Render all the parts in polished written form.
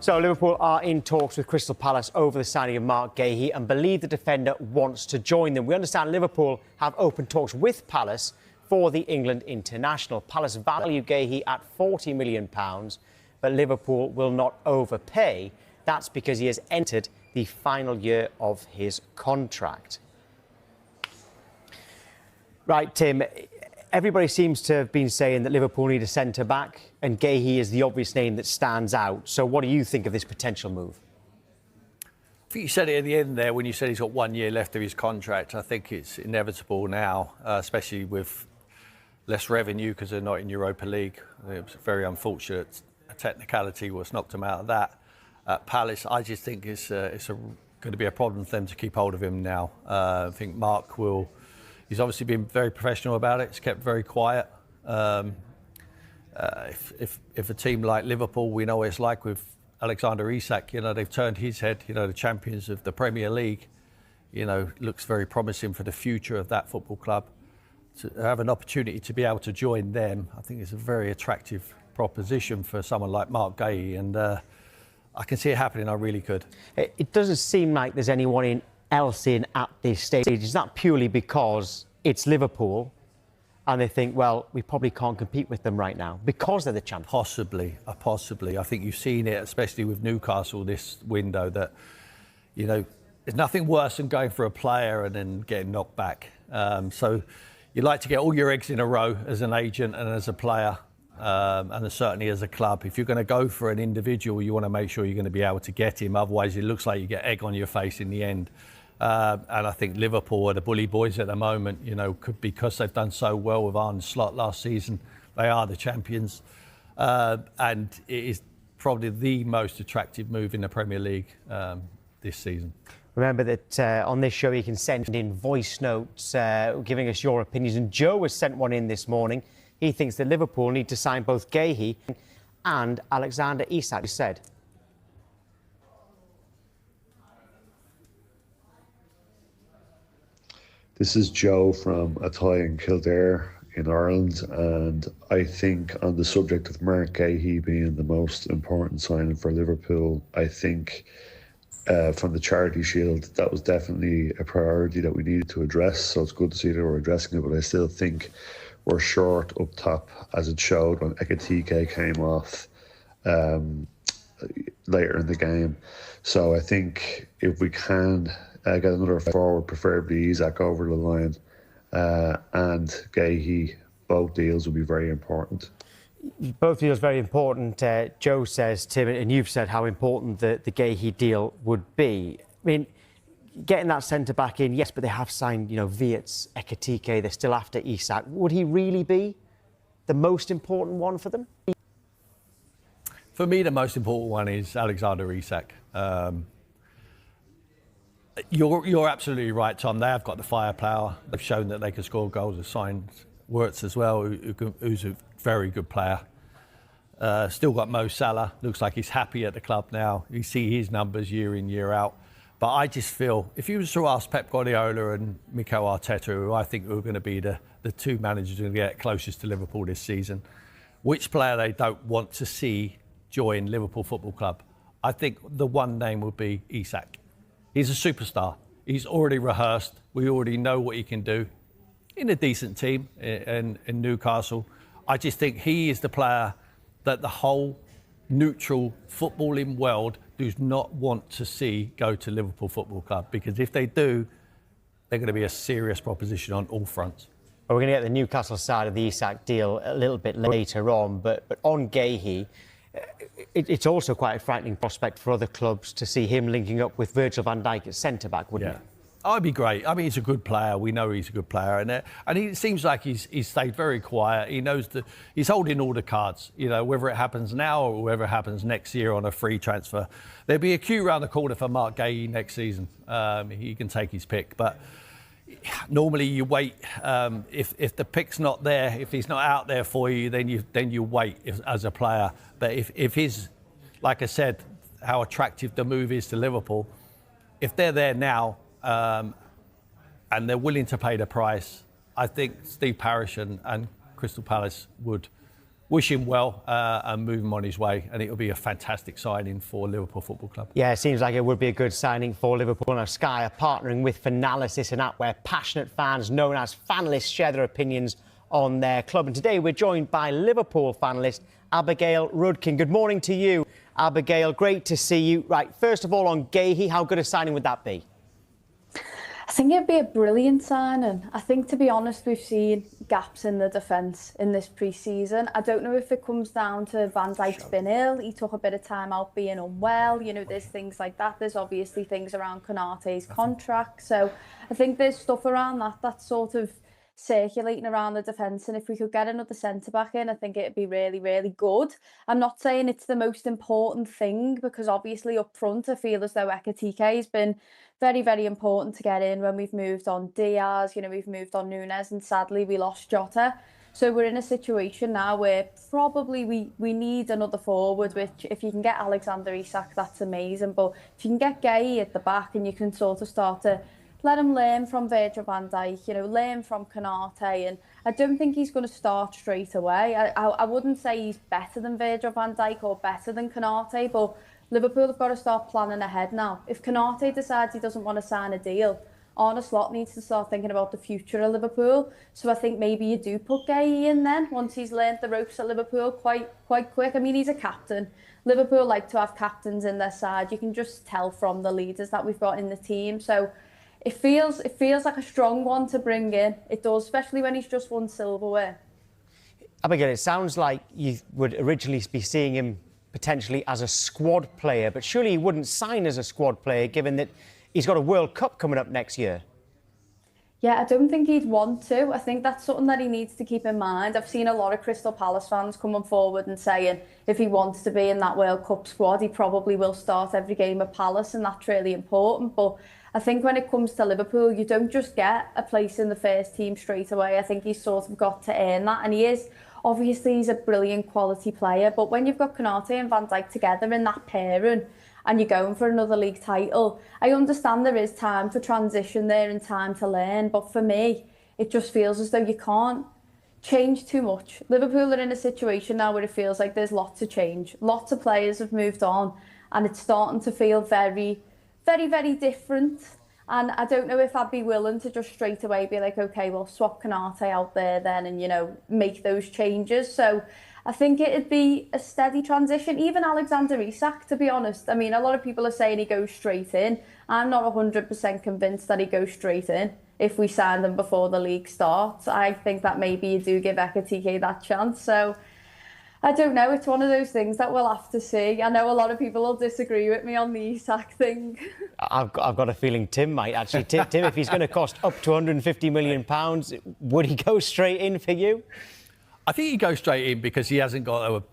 So Liverpool are in talks with Crystal Palace over the signing of Marc Guehi and believe the defender wants to join them. We understand Liverpool have open talks with Palace for the England international. Palace value Guehi at £40 million, but Liverpool will not overpay. That's because he has entered the final year of his contract. Right, Tim, everybody seems to have been saying that Liverpool need a centre-back and Guehi is the obvious name that stands out. So what do you think of this potential move? I think you said it at the end there when you said he's got 1 year left of his contract. I think it's inevitable now, especially with less revenue because they're not in Europa League. It was very unfortunate. A technicality was knocked them out of that. At Palace, I just think it's going to be a problem for them to keep hold of him now. I think Marc will... He's obviously been very professional about it. He's kept very quiet. If a team like Liverpool, we know what it's like with Alexander Isak, you know, they've turned his head, you know, the champions of the Premier League, you know, looks very promising for the future of that football club. To have an opportunity to be able to join them, I think it's a very attractive proposition for someone like Marc Guehi, and I can see it happening, I really could. It doesn't seem like there's anyone else in at this stage. Is that purely because it's Liverpool and they think, well, we probably can't compete with them right now because they're the champions? Possibly. I think you've seen it, especially with Newcastle this window, that, you know, there's nothing worse than going for a player and then getting knocked back. So you like to get all your eggs in a row as an agent and as a player, and certainly as a club. If you're going to go for an individual, you want to make sure you're going to be able to get him. Otherwise, it looks like you get egg on your face in the end. And I think Liverpool are the bully boys at the moment, you know, because they've done so well with Arne Slot last season. They are the champions. And it is probably the most attractive move in the Premier League this season. Remember that on this show you can send in voice notes giving us your opinions. And Joe has sent one in this morning. He thinks that Liverpool need to sign both Guehi and Alexander Isak, he said. This is Joe from Athy in Kildare in Ireland, and I think on the subject of Marc Guehi being the most important signing for Liverpool, I think from the Charity Shield, that was definitely a priority that we needed to address, so it's good to see that we're addressing it, but I still think we're short up top, as it showed when Ekitike came off later in the game. So I think if we can get another forward, preferably Isak, over the line, and Guehi, both deals will be very important. Both deals very important, Joe says, Tim, and you've said how important the Guehi deal would be. I mean, getting that centre-back in, yes, but they have signed, you know, Wirtz, Ekitike, they're still after Isak. Would he really be the most important one for them? For me, the most important one is Alexander Isak. You're absolutely right, Tom. They have got the firepower. They've shown that they can score goals. They've signed Wirtz as well, who's a very good player. Still got Mo Salah. Looks like he's happy at the club now. You see his numbers year in, year out. But I just feel, if you was to ask Pep Guardiola and Mikel Arteta, who I think are going to be the two managers who get closest to Liverpool this season, which player they don't want to see join Liverpool Football Club, I think the one name would be Isak. He's a superstar. He's already rehearsed. We already know what he can do in a decent team in Newcastle. I just think he is the player that the whole neutral footballing world does not want to see go to Liverpool Football Club, because if they do, they're going to be a serious proposition on all fronts. Well, we're going to get the Newcastle side of the Isak deal a little bit later on, but on Guehi, it's also quite a frightening prospect for other clubs to see him linking up with Virgil van Dijk at centre-back, wouldn't it? Oh, it'd be great. I mean, he's a good player. We know he's a good player, and he seems like he's stayed very quiet. He knows that he's holding all the cards. You know, whether it happens now or whether it happens next year on a free transfer, there'll be a queue round the corner for Marc Guehi next season. He can take his pick, but normally you wait. If the pick's not there, if he's not out there for you, then you wait as a player. But if he's, like I said, how attractive the move is to Liverpool, if they're there now. And they're willing to pay the price, I think Steve Parish and Crystal Palace would wish him well and move him on his way. And it will be a fantastic signing for Liverpool Football Club. Yeah, it seems like it would be a good signing for Liverpool. Now, Sky are partnering with Finalysis, an app where passionate fans known as Fanlists share their opinions on their club. And today we're joined by Liverpool fanalist Abigail Rudkin. Good morning to you, Abigail. Great to see you. Right, first of all, on Guehi, how good a signing would that be? I think it'd be a brilliant signing. I think, to be honest, we've seen gaps in the defence in this pre-season. I don't know if it comes down to Van Dijk's been ill. He took a bit of time out being unwell. You know, there's things like that. There's obviously things around Konaté's contract. So I think there's stuff around that that's sort of circulating around the defence, and if we could get another centre-back in, I think it'd be really, really good. I'm not saying it's the most important thing, because obviously up front I feel as though Ekitike has been very, very important to get in when we've moved on Diaz, you know, we've moved on Nunes, and sadly we lost Jota. So we're in a situation now where probably we need another forward, which if you can get Alexander Isak, that's amazing. But if you can get Guehi at the back and you can sort of start to let him learn from Virgil van Dijk, you know, learn from Konaté. And I don't think he's going to start straight away. I wouldn't say he's better than Virgil van Dijk or better than Konaté, but Liverpool have got to start planning ahead now. If Konaté decides he doesn't want to sign a deal, Arne Slot needs to start thinking about the future of Liverpool. So I think maybe you do put Guehi in then, once he's learnt the ropes at Liverpool quite quick. I mean, he's a captain. Liverpool like to have captains in their side. You can just tell from the leaders that we've got in the team. So it feels like a strong one to bring in. It does, especially when he's just won silverware. Abigail, it sounds like you would originally be seeing him potentially as a squad player, but surely he wouldn't sign as a squad player, given that he's got a World Cup coming up next year. Yeah, I don't think he'd want to. I think that's something that he needs to keep in mind. I've seen a lot of Crystal Palace fans coming forward and saying if he wants to be in that World Cup squad, he probably will start every game at Palace, and that's really important. But I think when it comes to Liverpool, you don't just get a place in the first team straight away. I think he's sort of got to earn that, and he is. Obviously, he's a brilliant quality player, but when you've got Konaté and Van Dijk together in that pairing and you're going for another league title, I understand there is time for transition there and time to learn, but for me, it just feels as though you can't change too much. Liverpool are in a situation now where it feels like there's lots of change. Lots of players have moved on, and it's starting to feel very, very, very different. And I don't know if I'd be willing to just straight away be like, OK, well, swap Konaté out there then and, you know, make those changes. So I think it'd be a steady transition. Even Alexander Isak, to be honest. I mean, a lot of people are saying he goes straight in. I'm not 100% convinced that he goes straight in if we signed him before the league starts. I think that maybe you do give Ekitike that chance. So I don't know. It's one of those things that we'll have to see. I know a lot of people will disagree with me on the Isak thing. I've got a feeling Tim might actually. Tim, if he's going to cost up to £150 million, would he go straight in for you? I think he goes straight in because he hasn't got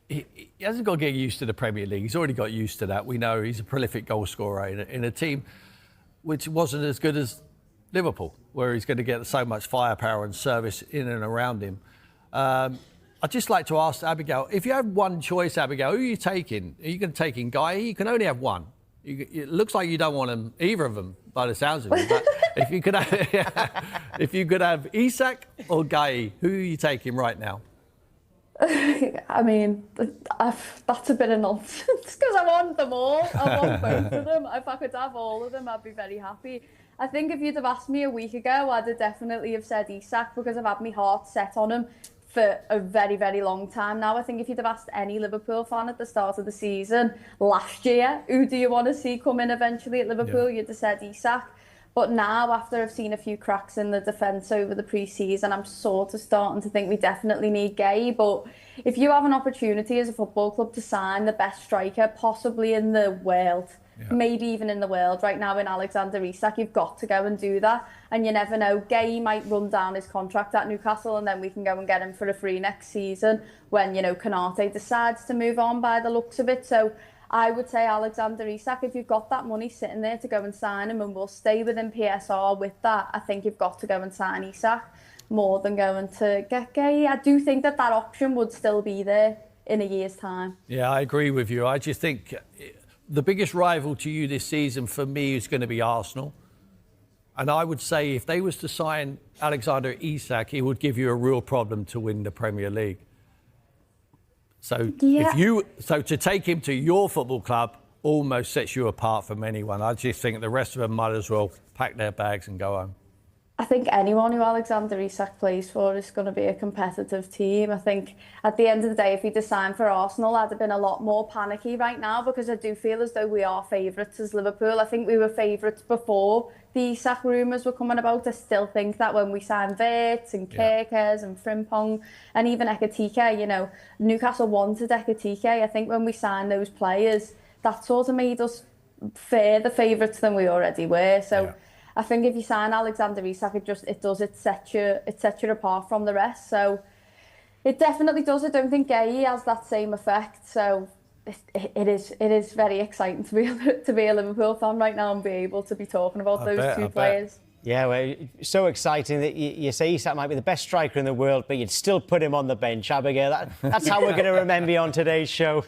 to get used to the Premier League. He's already got used to that. We know he's a prolific goal scorer in a team which wasn't as good as Liverpool, where he's going to get so much firepower and service in and around him. I'd just like to ask Abigail, if you have one choice, Abigail, who are you taking? Are you going to take in Guehi? You can only have one. It looks like you don't want either of them, by the sounds of it. But if you could have Isak or Guehi, who are you taking right now? I mean, that's a bit of nonsense, because I want them all. I want both of them. If I could have all of them, I'd be very happy. I think if you'd have asked me a week ago, I'd have definitely have said Isak, because I've had my heart set on him for a very, very long time now. I think if you'd have asked any Liverpool fan at the start of the season last year, who do you want to see come in eventually at Liverpool, you'd have said Isak. But now, after I've seen a few cracks in the defence over the pre-season, I'm sort of starting to think we definitely need Guehi. But if you have an opportunity as a football club to sign the best striker possibly in the world, maybe even in the world right now in Alexander Isak, you've got to go and do that. And you never know, Guehi might run down his contract at Newcastle, and then we can go and get him for a free next season when, you know, Konaté decides to move on by the looks of it. So I would say Alexander Isak, if you've got that money sitting there to go and sign him, and we'll stay within PSR with that, I think you've got to go and sign Isak more than going to get Guehi. I do think that option would still be there in a year's time. Yeah, I agree with you. I just think the biggest rival to you this season for me is going to be Arsenal. And I would say if they was to sign Alexander Isak, it would give you a real problem to win the Premier League. So Yeah. so to take him to your football club almost sets you apart from anyone. I just think the rest of them might as well pack their bags and go home. I think anyone who Alexander Isak plays for is going to be a competitive team. I think at the end of the day, if he'd have signed for Arsenal, I'd have been a lot more panicky right now, because I do feel as though we are favourites as Liverpool. I think we were favourites before the Isak rumours were coming about. I still think that when we signed Wirtz and Kerkers and Frimpong and even Ekitike, you know, Newcastle wanted Ekitike. I think when we signed those players, that sort of made us further favourites than we already were. So. Yeah. I think if you sign Alexander Isak, it sets you apart from the rest. So it definitely does. I don't think Guehi has that same effect. So it is very exciting to be a Liverpool fan right now and be able to be talking about those two players. Yeah, well, so exciting that you say Isak might be the best striker in the world, but you'd still put him on the bench, Abigail. That's how we're going to remember you on today's show.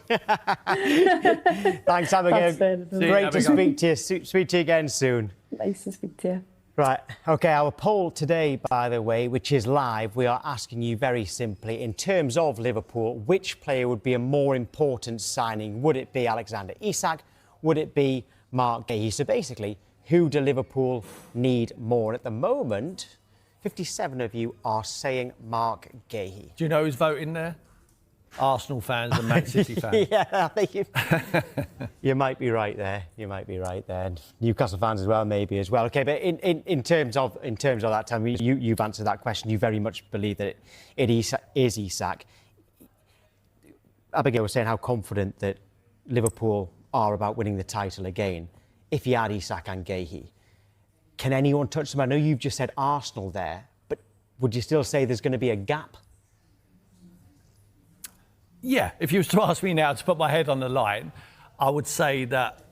Thanks, Abigail. Great to speak to you. Speak to you again soon. Nice to speak to you. Right, OK, our poll today, by the way, which is live, we are asking you very simply, in terms of Liverpool, which player would be a more important signing? Would it be Alexander Isak? Would it be Marc Guehi? So basically, who do Liverpool need more? At the moment, 57 of you are saying Marc Guehi. Do you know who's voting there? Arsenal fans and Man City fans. Yeah, I think you might be right there. You might be right there. And Newcastle fans as well, maybe as well. OK, but in terms of that time, you've answered that question. You very much believe that it is Isak. Abigail was saying how confident that Liverpool are about winning the title again. If you had Isak and Guehi, can anyone touch them? I know you've just said Arsenal there, but would you still say there's going to be a gap? Yeah, if you was to ask me now to put my head on the line, I would say that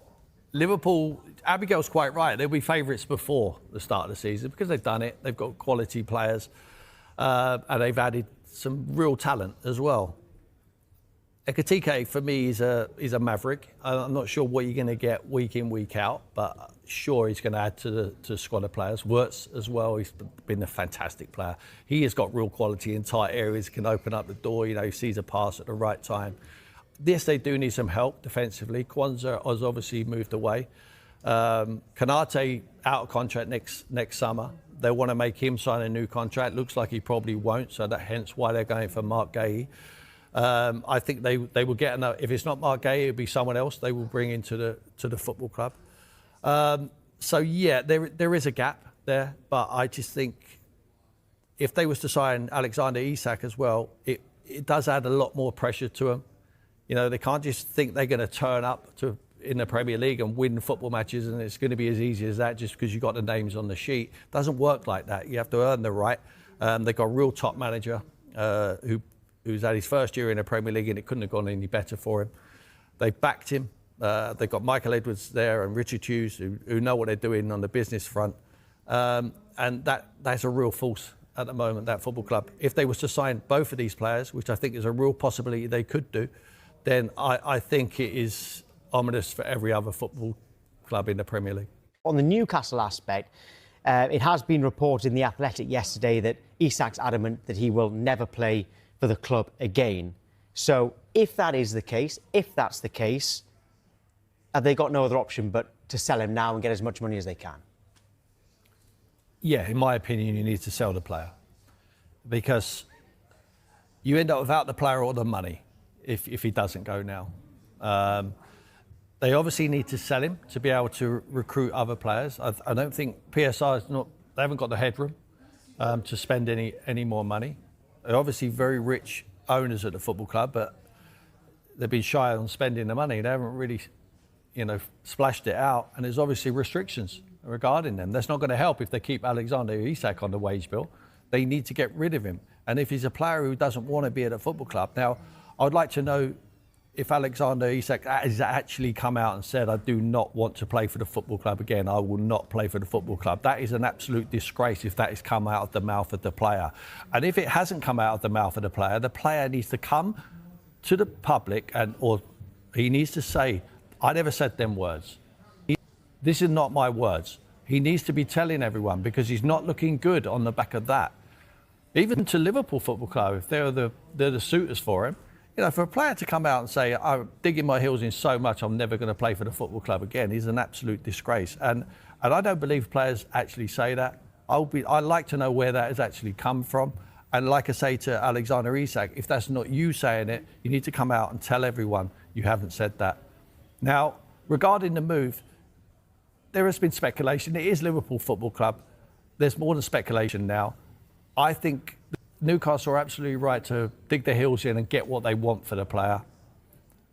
Liverpool, Abigail's quite right, they'll be favourites before the start of the season because they've done it, they've got quality players, and they've added some real talent as well. Ekitike, for me, is a maverick. I'm not sure what you're going to get week in, week out, but sure he's going to add to the squad of players. Wirtz as well, he's been a fantastic player. He has got real quality in tight areas, can open up the door, you know, he sees a pass at the right time. Yes, they do need some help defensively. Kwanzaa has obviously moved away. Kanate out of contract next summer. They want to make him sign a new contract. Looks like he probably won't, so that hence why they're going for Marc Guehi. I think they will get enough. If it's not Marc Guehi, it'll be someone else they will bring into the football club. So yeah, there is a gap there, but I just think if they was to sign Alexander Isak as well, it does add a lot more pressure to them. You know, they can't just think they're going to turn up in the Premier League and win football matches and it's going to be as easy as that just because you've got the names on the sheet. It doesn't work like that. You have to earn the right. They've got a real top manager who's had his first year in the Premier League and it couldn't have gone any better for him. They backed him. They've got Michael Edwards there and Richard Hughes who know what they're doing on the business front. And that's a real force at the moment, that football club. If they was to sign both of these players, which I think is a real possibility they could do, then I think it is ominous for every other football club in the Premier League. On the Newcastle aspect, it has been reported in The Athletic yesterday that Isak's adamant that he will never play for the club again. So if that is the case, have they got no other option but to sell him now and get as much money as they can? Yeah, in my opinion, you need to sell the player because you end up without the player or the money if he doesn't go now. They obviously need to sell him to be able to recruit other players. I don't think PSR they haven't got the headroom to spend any more money. They're obviously very rich owners at the football club, but they've been shy on spending the money. They haven't really, splashed it out. And there's obviously restrictions regarding them. That's not going to help if they keep Alexander Isak on the wage bill. They need to get rid of him. And if he's a player who doesn't want to be at a football club, now I would like to know if Alexander Isak has actually come out and said, I do not want to play for the football club again. I will not play for the football club. That is an absolute disgrace if that has come out of the mouth of the player. And if it hasn't come out of the mouth of the player needs to come to the public or he needs to say, I never said them words. This is not my words. He needs to be telling everyone because he's not looking good on the back of that. Even to Liverpool Football Club, if they're the suitors for him, You know, for a player to come out and say, I'm digging my heels in so much, I'm never going to play for the football club again, is an absolute disgrace. And I don't believe players actually say that. I'd like to know where that has actually come from. And like I say to Alexander Isak, if that's not you saying it, you need to come out and tell everyone you haven't said that. Now, regarding the move, there has been speculation. It is Liverpool Football Club. There's more than speculation now. I think Newcastle are absolutely right to dig their heels in and get what they want for the player.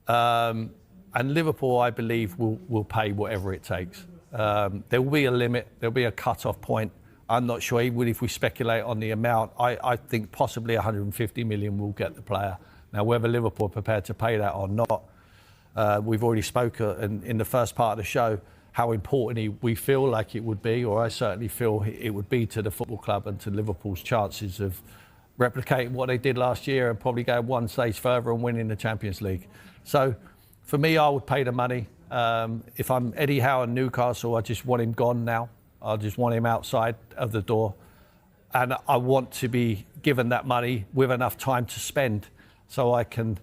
And Liverpool, I believe, will pay whatever it takes. There will be a limit. There will be a cut-off point. I'm not sure, even if we speculate on the amount, I think possibly 150 million will get the player. Now, whether Liverpool are prepared to pay that or not, we've already spoken in the first part of the show how important we feel like it would be, or I certainly feel it would be to the football club and to Liverpool's chances of replicating what they did last year and probably going one stage further and winning the Champions League. So for me, I would pay the money. If I'm Eddie Howe and Newcastle, I just want him gone now. I just want him outside of the door. And I want to be given that money with enough time to spend so I can...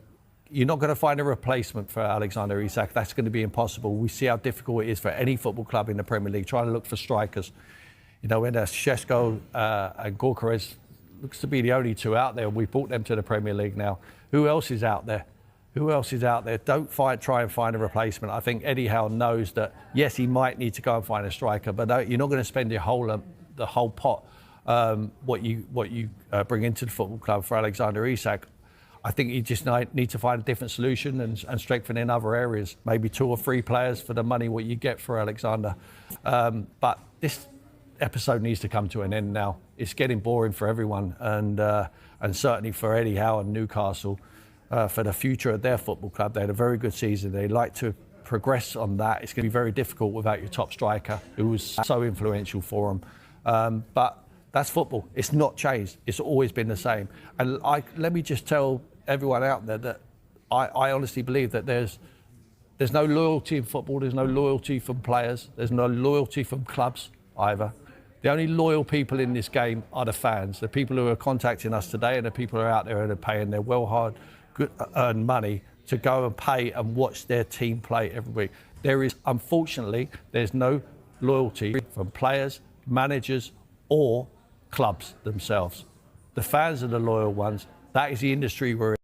You're not going to find a replacement for Alexander Isak. That's going to be impossible. We see how difficult it is for any football club in the Premier League trying to look for strikers. You know, when Šeško and Gyökeres looks to be the only two out there. We brought them to the Premier League now. Who else is out there? Who else is out there? Don't try and find a replacement. I think Eddie Howe knows that, yes, he might need to go and find a striker, but you're not going to spend the whole pot, what you bring into the football club for Alexander Isak. I think you just need to find a different solution and strengthen in other areas. Maybe 2 or 3 players for the money what you get for Alexander. But this episode needs to come to an end now. It's getting boring for everyone, and certainly for Eddie Howe and Newcastle. For the future of their football club. They had a very good season. They like to progress on that. It's going to be very difficult without your top striker, who was so influential for them. But that's football. It's not changed. It's always been the same. And let me just tell everyone out there that I honestly believe that there's no loyalty in football. There's no loyalty from players. There's no loyalty from clubs either. The only loyal people in this game are the fans, the people who are contacting us today and the people who are out there and are paying their well-hard earn money to go and pay and watch their team play every week. Unfortunately, there's no loyalty from players, managers, or clubs themselves. The fans are the loyal ones. That is the industry we're in.